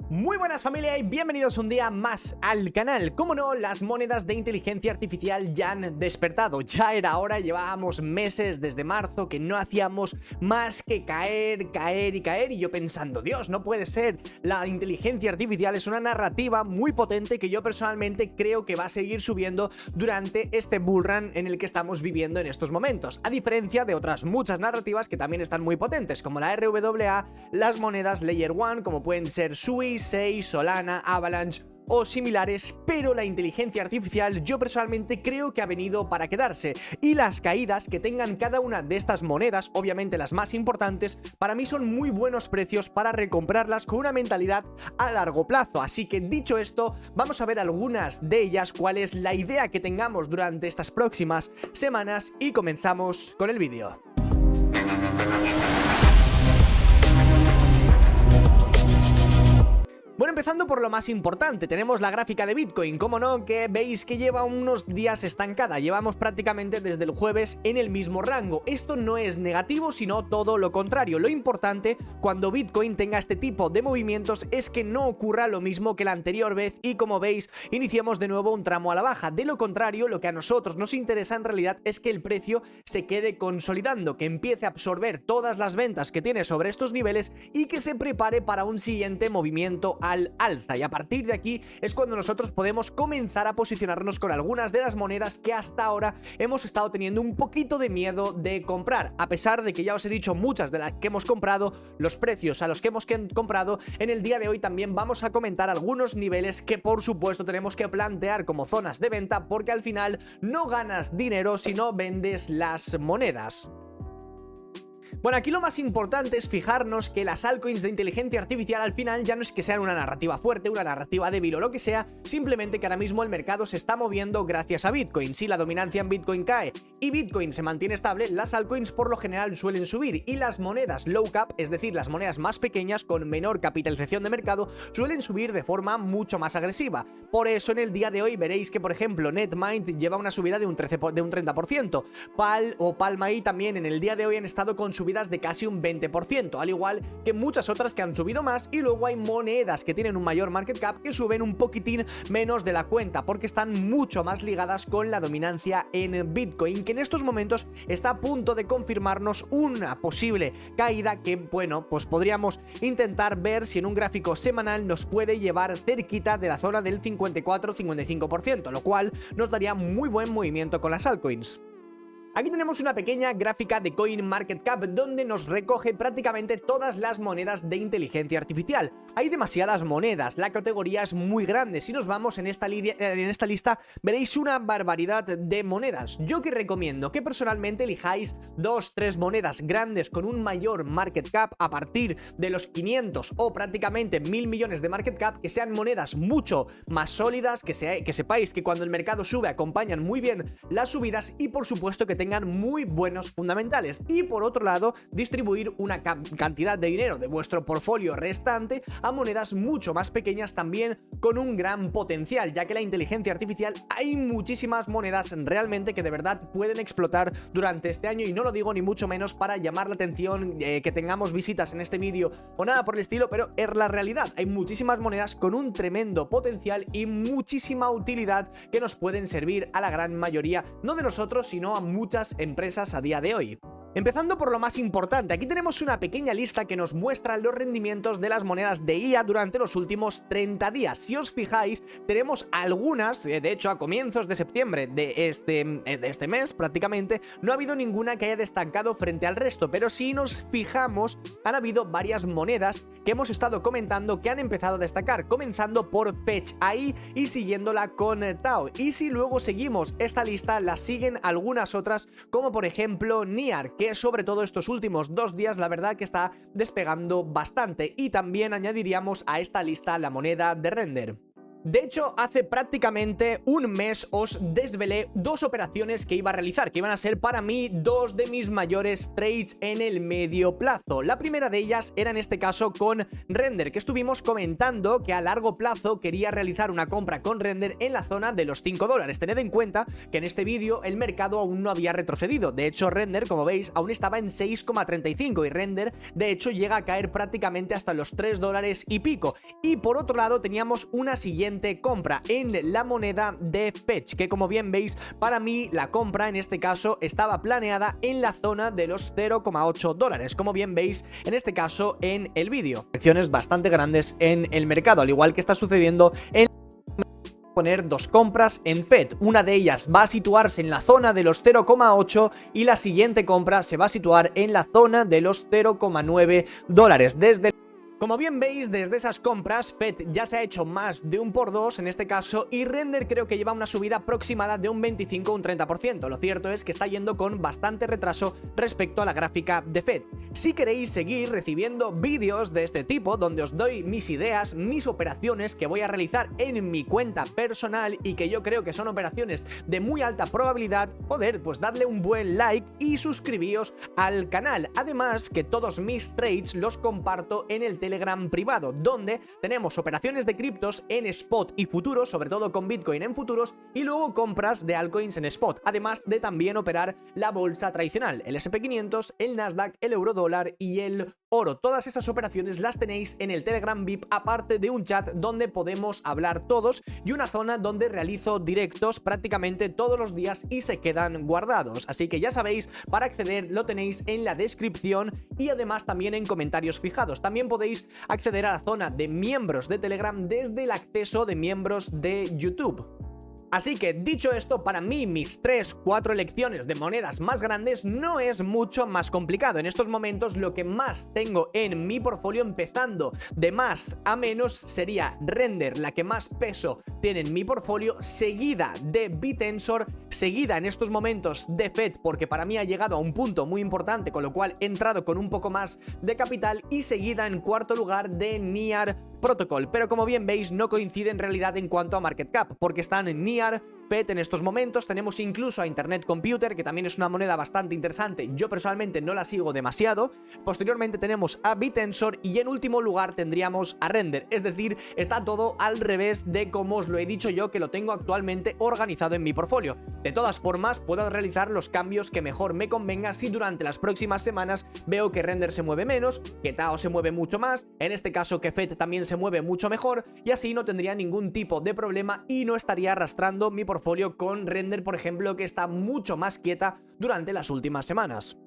Muy buenas familia y bienvenidos un día más al canal. Como no, las monedas de inteligencia artificial ya han despertado. Ya era hora, llevábamos meses desde marzo que no hacíamos más que caer y yo pensando, Dios, no puede ser. La inteligencia artificial es una narrativa muy potente que yo personalmente creo que va a seguir subiendo durante este bullrun en el que estamos viviendo en estos momentos. A diferencia de otras muchas narrativas que también están muy potentes, como la RWA, las monedas Layer 1, como pueden ser Sui, Sei, Solana, Avalanche o similares, pero la inteligencia artificial yo personalmente creo que ha venido para quedarse, y las caídas que tengan cada una de estas monedas, obviamente las más importantes, para mí son muy buenos precios para recomprarlas con una mentalidad a largo plazo. Así que dicho esto, vamos a ver algunas de ellas, cuál es la idea que tengamos durante estas próximas semanas y comenzamos con el vídeo. Bueno, empezando por lo más importante, tenemos la gráfica de Bitcoin, como no, que veis que lleva unos días estancada, llevamos prácticamente desde el jueves en el mismo rango. Esto no es negativo, sino todo lo contrario. Lo importante cuando Bitcoin tenga este tipo de movimientos es que no ocurra lo mismo que la anterior vez y, como veis, iniciamos de nuevo un tramo a la baja. De lo contrario, lo que a nosotros nos interesa en realidad es que el precio se quede consolidando, que empiece a absorber todas las ventas que tiene sobre estos niveles y que se prepare para un siguiente movimiento al alza, y a partir de aquí es cuando nosotros podemos comenzar a posicionarnos con algunas de las monedas que hasta ahora hemos estado teniendo un poquito de miedo de comprar, a pesar de que ya os he dicho muchas de las que hemos comprado, los precios a los que hemos comprado. En el día de hoy también vamos a comentar algunos niveles que por supuesto tenemos que plantear como zonas de venta, porque al final no ganas dinero si no vendes las monedas. Bueno, aquí lo más importante es fijarnos que las altcoins de inteligencia artificial al final ya no es que sean una narrativa fuerte, una narrativa débil o lo que sea, simplemente que ahora mismo el mercado se está moviendo gracias a Bitcoin. Si la dominancia en Bitcoin cae y Bitcoin se mantiene estable, las altcoins por lo general suelen subir, y las monedas low cap, es decir, las monedas más pequeñas con menor capitalización de mercado, suelen subir de forma mucho más agresiva. Por eso en el día de hoy veréis que, por ejemplo, Netmind lleva una subida de un 30%, PAL o PalmAI también en el día de hoy han estado con subidas de casi un 20%, al igual que muchas otras que han subido más, y luego hay monedas que tienen un mayor market cap que suben un poquitín menos de la cuenta porque están mucho más ligadas con la dominancia en Bitcoin, que en estos momentos está a punto de confirmarnos una posible caída que, bueno, pues podríamos intentar ver si en un gráfico semanal nos puede llevar cerquita de la zona del 54-55%, lo cual nos daría muy buen movimiento con las altcoins. Aquí tenemos una pequeña gráfica de CoinMarketCap donde nos recoge prácticamente todas las monedas de inteligencia artificial. Hay demasiadas monedas, la categoría es muy grande. Si nos vamos en esta lista veréis una barbaridad de monedas. Yo que recomiendo que personalmente elijáis 2-3 monedas grandes con un mayor market cap a partir de los 500 o prácticamente 1000 millones de market cap, que sean monedas mucho más sólidas, que sepáis que cuando el mercado sube acompañan muy bien las subidas y por supuesto que tengan muy buenos fundamentales. Y por otro lado, distribuir una cantidad de dinero de vuestro portfolio restante a monedas mucho más pequeñas también con un gran potencial, ya que la inteligencia artificial hay muchísimas monedas realmente que de verdad pueden explotar durante este año, y no lo digo ni mucho menos para llamar la atención, que tengamos visitas en este vídeo o nada por el estilo, pero es la realidad. Hay muchísimas monedas con un tremendo potencial y muchísima utilidad que nos pueden servir a la gran mayoría, no de nosotros, sino a muchas empresas a día de hoy. Empezando por lo más importante, aquí tenemos una pequeña lista que nos muestra los rendimientos de las monedas de IA durante los últimos 30 días. Si os fijáis, tenemos algunas, de hecho a comienzos de septiembre de este mes prácticamente, no ha habido ninguna que haya destacado frente al resto, pero si nos fijamos, han habido varias monedas que hemos estado comentando que han empezado a destacar, comenzando por PetchAI y siguiéndola con Tao. Y si luego seguimos esta lista, la siguen algunas otras, como por ejemplo Niar, que sobre todo estos últimos 2 días la verdad que está despegando bastante. Y también añadiríamos a esta lista la moneda de Render. De hecho, hace prácticamente un mes os desvelé dos operaciones que iba a realizar, que iban a ser para mí dos de mis mayores trades en el medio plazo. La primera de ellas era en este caso con Render, que estuvimos comentando que a largo plazo quería realizar una compra con Render en la zona de los $5. Tened en cuenta que en este vídeo el mercado aún no había retrocedido. De hecho, Render, como veis, aún estaba en 6,35 y Render, de hecho, llega a caer prácticamente hasta los $3 y pico. Y por otro lado, teníamos una siguiente compra en la moneda de Fetch, que como bien veis, para mí la compra en este caso estaba planeada en la zona de los $0,8, como bien veis en este caso en el vídeo. Acciones bastante grandes en el mercado, al igual que está sucediendo en poner dos compras en FED. Una de ellas va a situarse en la zona de los 0,8 y la siguiente compra se va a situar en la zona de los $0,9. Como bien veis, desde esas compras, FED ya se ha hecho más de un por dos en este caso y Render creo que lleva una subida aproximada de un 25 o un 30%. Lo cierto es que está yendo con bastante retraso respecto a la gráfica de FED. Si queréis seguir recibiendo vídeos de este tipo, donde os doy mis ideas, mis operaciones que voy a realizar en mi cuenta personal y que yo creo que son operaciones de muy alta probabilidad, poder pues darle un buen like y suscribíos al canal. Además que todos mis trades los comparto en el Telegram privado, donde tenemos operaciones de criptos en spot y futuros, sobre todo con Bitcoin en futuros, y luego compras de altcoins en spot, además de también operar la bolsa tradicional, el S&P 500, el Nasdaq, el eurodólar y el oro. Todas esas operaciones las tenéis en el Telegram VIP, aparte de un chat donde podemos hablar todos y una zona donde realizo directos prácticamente todos los días y se quedan guardados. Así que ya sabéis, para acceder lo tenéis en la descripción y además también en comentarios fijados. También podéis acceder a la zona de miembros de Telegram desde el acceso de miembros de YouTube. Así que dicho esto, para mí mis 3-4 elecciones de monedas más grandes no es mucho más complicado. En estos momentos lo que más tengo en mi portfolio, empezando de más a menos, sería Render, la que más peso tiene en mi portfolio, seguida de Bitensor, seguida en estos momentos de FED, porque para mí ha llegado a un punto muy importante, con lo cual he entrado con un poco más de capital, y seguida en cuarto lugar de Near Protocol. Pero como bien veis, no coincide en realidad en cuanto a market cap, porque están en Near, FED en estos momentos. Tenemos incluso a Internet Computer, que también es una moneda bastante interesante. Yo personalmente no la sigo demasiado. Posteriormente tenemos a Bitensor y en último lugar tendríamos a Render. Es decir, está todo al revés de como os lo he dicho yo que lo tengo actualmente organizado en mi portfolio. De todas formas, puedo realizar los cambios que mejor me convenga si durante las próximas semanas veo que Render se mueve menos, que Tao se mueve mucho más, en este caso que FED también se mueve mucho mejor, y así no tendría ningún tipo de problema y no estaría arrastrando mi portfolio con Render, por ejemplo, que está mucho más quieta durante las últimas semanas.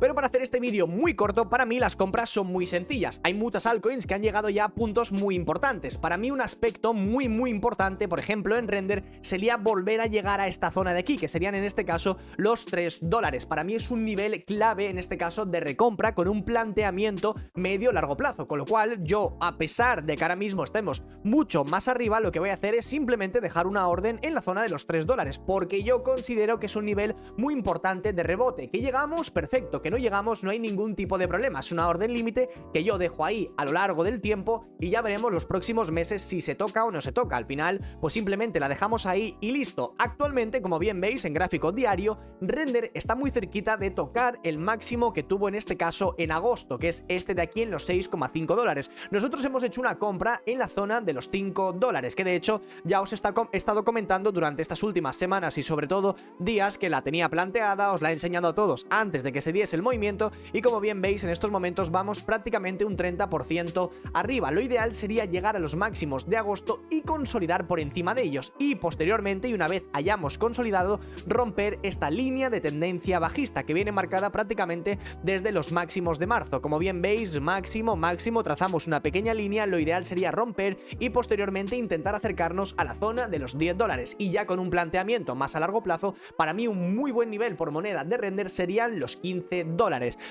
Pero para hacer este vídeo muy corto, para mí las compras son muy sencillas. Hay muchas altcoins que han llegado ya a puntos muy importantes. Para mí un aspecto muy importante, por ejemplo en Render, sería volver a llegar a esta zona de aquí, que serían en este caso los $3. Para mí es un nivel clave en este caso de recompra con un planteamiento medio-largo plazo, con lo cual yo, a pesar de que ahora mismo estemos mucho más arriba, lo que voy a hacer es simplemente dejar una orden en la zona de los $3, porque yo considero que es un nivel muy importante de rebote. Que llegamos, perfecto. Que no llegamos, no hay ningún tipo de problema. Es una orden límite que yo dejo ahí a lo largo del tiempo y ya veremos los próximos meses si se toca o no se toca. Al final, pues simplemente la dejamos ahí y listo. Actualmente, como bien veis en gráfico diario, Render está muy cerquita de tocar el máximo que tuvo en este caso en agosto, que es este de aquí en los $6,5. Nosotros hemos hecho una compra en la zona de los $5, que de hecho ya os he estado comentando durante estas últimas semanas y sobre todo días que la tenía planteada, os la he enseñado a todos antes de que se diese el movimiento, y como bien veis en estos momentos vamos prácticamente un 30% arriba. Lo ideal sería llegar a los máximos de agosto y consolidar por encima de ellos, y posteriormente, y una vez hayamos consolidado, romper esta línea de tendencia bajista que viene marcada prácticamente desde los máximos de marzo. Como bien veis, máximo, trazamos una pequeña línea, lo ideal sería romper y posteriormente intentar acercarnos a la zona de los $10, y ya con un planteamiento más a largo plazo, para mí un muy buen nivel por moneda de Render serían los $15,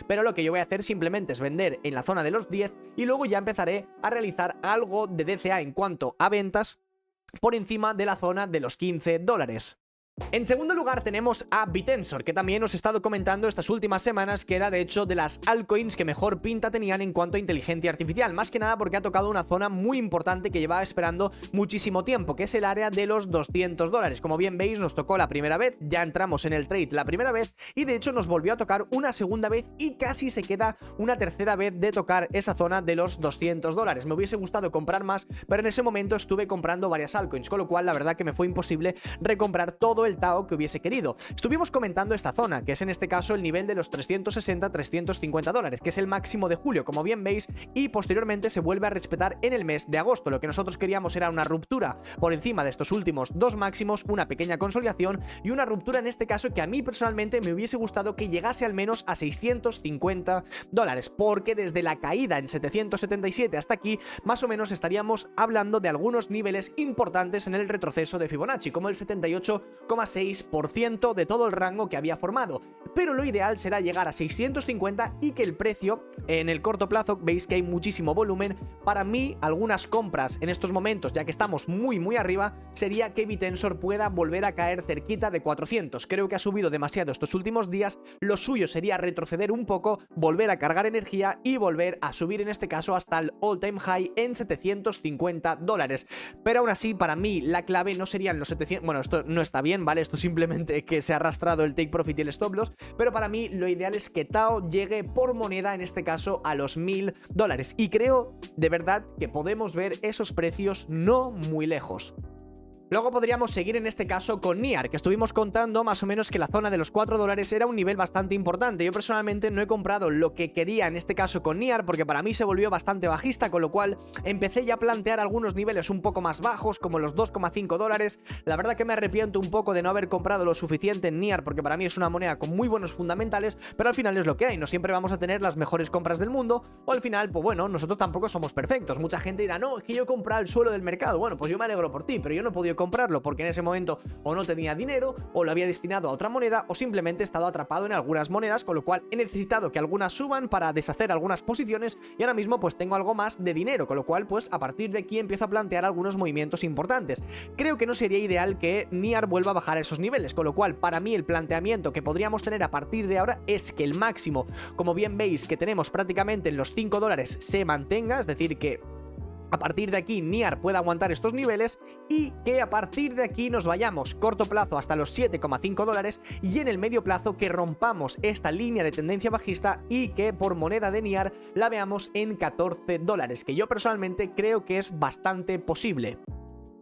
pero lo que yo voy a hacer simplemente es vender en la zona de los 10 y luego ya empezaré a realizar algo de DCA en cuanto a ventas por encima de la zona de los $15. En segundo lugar tenemos a Bitensor, que también os he estado comentando estas últimas semanas que era de hecho de las altcoins que mejor pinta tenían en cuanto a inteligencia artificial, más que nada porque ha tocado una zona muy importante que llevaba esperando muchísimo tiempo, que es el área de los $200. Como bien veis, nos tocó la primera vez, ya entramos en el trade la primera vez y de hecho nos volvió a tocar una segunda vez y casi se queda una tercera vez de tocar esa zona de los $200. Me hubiese gustado comprar más, pero en ese momento estuve comprando varias altcoins, con lo cual la verdad que me fue imposible recomprar todo el Tao que hubiese querido. Estuvimos comentando esta zona, que es en este caso el nivel de los $360-350, que es el máximo de julio, como bien veis, y posteriormente se vuelve a respetar en el mes de agosto. Lo que nosotros queríamos era una ruptura por encima de estos últimos dos máximos, una pequeña consolidación y una ruptura en este caso que a mí personalmente me hubiese gustado que llegase al menos a $650, porque desde la caída en 777 hasta aquí, más o menos estaríamos hablando de algunos niveles importantes en el retroceso de Fibonacci, como el 78,6% de todo el rango que había formado, pero lo ideal será llegar a 650 y que el precio en el corto plazo, veis que hay muchísimo volumen. Para mí, algunas compras en estos momentos, ya que estamos muy arriba, sería que Bitensor pueda volver a caer cerquita de 400. Creo que ha subido demasiado estos últimos días, lo suyo sería retroceder un poco, volver a cargar energía y volver a subir en este caso hasta el all time high en $750. Pero aún así, para mí la clave no serían los 700, bueno, esto no está bien, ¿vale? Esto simplemente que se ha arrastrado el take profit y el stop loss, pero para mí lo ideal es que Tao llegue por moneda, en este caso a los $1000, y creo de verdad que podemos ver esos precios no muy lejos. Luego podríamos seguir en este caso con NIAR, que estuvimos contando más o menos que la zona de los $4 era un nivel bastante importante. Yo personalmente no he comprado lo que quería en este caso con NIAR porque para mí se volvió bastante bajista, con lo cual empecé ya a plantear algunos niveles un poco más bajos, como los $2,5. La verdad que me arrepiento un poco de no haber comprado lo suficiente en NIAR porque para mí es una moneda con muy buenos fundamentales, pero al final es lo que hay, no siempre vamos a tener las mejores compras del mundo, o al final, pues bueno, nosotros tampoco somos perfectos. Mucha gente dirá, no, es que yo he comprado el suelo del mercado. Bueno, pues yo me alegro por ti, pero yo no he podido comprarlo porque en ese momento o no tenía dinero o lo había destinado a otra moneda o simplemente he estado atrapado en algunas monedas, con lo cual he necesitado que algunas suban para deshacer algunas posiciones y ahora mismo pues tengo algo más de dinero, con lo cual pues a partir de aquí empiezo a plantear algunos movimientos importantes. Creo que no sería ideal que NIAR vuelva a bajar a esos niveles, con lo cual para mí el planteamiento que podríamos tener a partir de ahora es que el máximo, como bien veis que tenemos prácticamente en los $5, se mantenga, es decir que a partir de aquí NIAR pueda aguantar estos niveles y que a partir de aquí nos vayamos corto plazo hasta los $7,5 y en el medio plazo que rompamos esta línea de tendencia bajista y que por moneda de NIAR la veamos en $14, que yo personalmente creo que es bastante posible.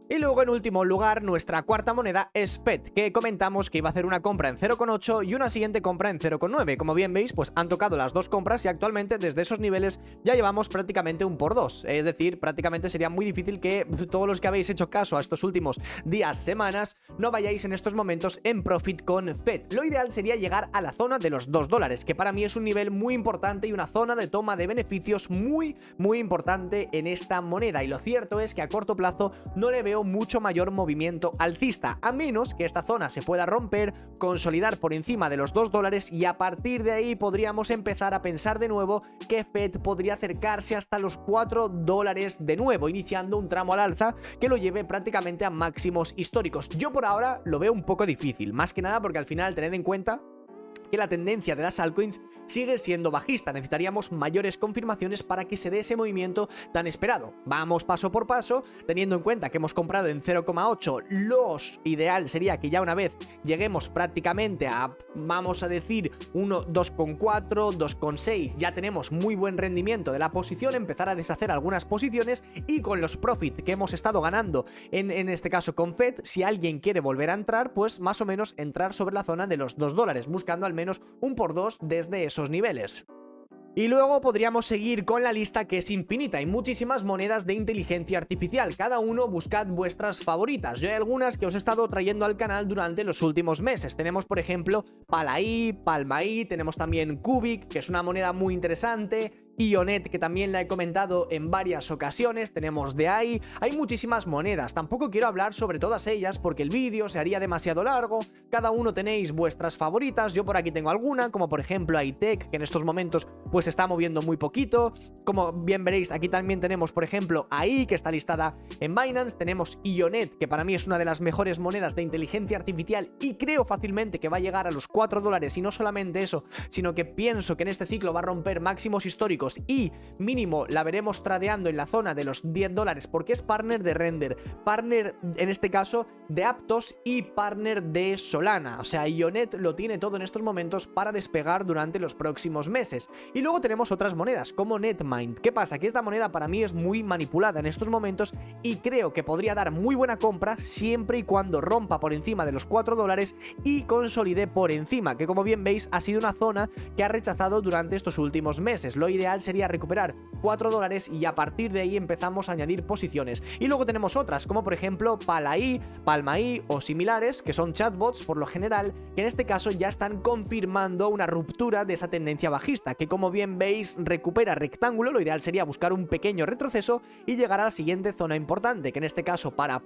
Y luego en último lugar, nuestra cuarta moneda es FED, que comentamos que iba a hacer una compra en 0,8 y una siguiente compra en 0,9. Como bien veis, pues han tocado las dos compras y actualmente desde esos niveles ya llevamos prácticamente un por dos. Es decir, prácticamente sería muy difícil que todos los que habéis hecho caso a estos últimos días, semanas, no vayáis en estos momentos en profit con FED. Lo ideal sería llegar a la zona de los $2, que para mí es un nivel muy importante y una zona de toma de beneficios muy importante en esta moneda. Y lo cierto es que a corto plazo no le veo mucho mayor movimiento alcista, a menos que esta zona se pueda romper, consolidar por encima de los $2 y a partir de ahí podríamos empezar a pensar de nuevo que FED podría acercarse hasta los $4 de nuevo, iniciando un tramo al alza que lo lleve prácticamente a máximos históricos. Yo por ahora lo veo un poco difícil, más que nada porque al final tened en cuenta que la tendencia de las altcoins sigue siendo bajista. Necesitaríamos mayores confirmaciones para que se dé ese movimiento tan esperado. Vamos paso por paso, teniendo en cuenta que hemos comprado en 0,8, los ideal sería que ya una vez lleguemos prácticamente a, vamos a decir, 2,4, 2,6, ya tenemos muy buen rendimiento de la posición, empezar a deshacer algunas posiciones y con los profits que hemos estado ganando en este caso con FED, si alguien quiere volver a entrar, pues más o menos entrar sobre la zona de los $2, buscando al menos un por dos desde esos niveles. Y luego podríamos seguir con la lista, que es infinita. Hay muchísimas monedas de inteligencia artificial. Cada uno buscad vuestras favoritas. Yo hay algunas que os he estado trayendo al canal durante los últimos meses. Tenemos, por ejemplo, Palai, Palmai, tenemos también Cubic, que es una moneda muy interesante. Ionet, que también la he comentado en varias ocasiones. Tenemos DAI. Hay muchísimas monedas. Tampoco quiero hablar sobre todas ellas porque el vídeo se haría demasiado largo. Cada uno tenéis vuestras favoritas. Yo por aquí tengo alguna, como por ejemplo iTech, que en estos momentos pues pues se está moviendo muy poquito. Como bien veréis, aquí también tenemos, por ejemplo, AI, que está listada en Binance. Tenemos Ionet, que para mí es una de las mejores monedas de inteligencia artificial y creo fácilmente que va a llegar a los $4. Y no solamente eso, sino que pienso que en este ciclo va a romper máximos históricos y mínimo la veremos tradeando en la zona de los $10, porque es partner de Render, partner en este caso de Aptos y partner de Solana. O sea, Ionet lo tiene todo en estos momentos para despegar durante los próximos meses. Y luego tenemos otras monedas como Netmind. ¿Qué pasa? Que esta moneda para mí es muy manipulada en estos momentos y creo que podría dar muy buena compra siempre y cuando rompa por encima de los $4 y consolide por encima, que como bien veis ha sido una zona que ha rechazado durante estos últimos meses. Lo ideal sería recuperar $4 y a partir de ahí empezamos a añadir posiciones. Y luego tenemos otras como por ejemplo Palma.ai o similares, que son chatbots por lo general, que en este caso ya están confirmando una ruptura de esa tendencia bajista, que como bien veis recupera rectángulo. Lo ideal sería buscar un pequeño retroceso y llegar a la siguiente zona importante, que en este caso para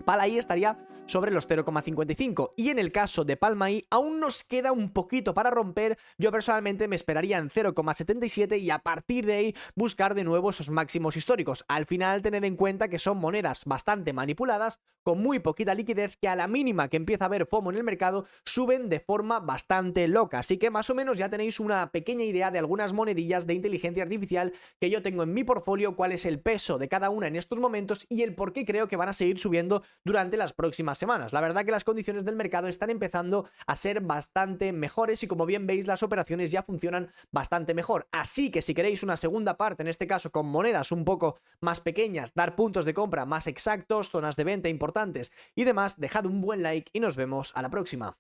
Palma.ai estaría sobre los 0,55 y en el caso de Palma.ai aún nos queda un poquito para romper. Yo personalmente me esperaría en 0,77 y a partir de ahí buscar de nuevo esos máximos históricos. Al final tened en cuenta que son monedas bastante manipuladas, con muy poquita liquidez, que a la mínima que empieza a haber FOMO en el mercado suben de forma bastante loca. Así que más o menos ya tenéis una pequeña idea de algunas monedillas de inteligencia artificial que yo tengo en mi portfolio, cuál es el peso de cada una en estos momentos y el por qué creo que van a seguir subiendo durante las próximas semanas. La verdad que las condiciones del mercado están empezando a ser bastante mejores y como bien veis las operaciones ya funcionan bastante mejor. Así que si queréis una segunda parte, en este caso con monedas un poco más pequeñas, dar puntos de compra más exactos, zonas de venta importantes y demás, dejad un buen like y nos vemos a la próxima.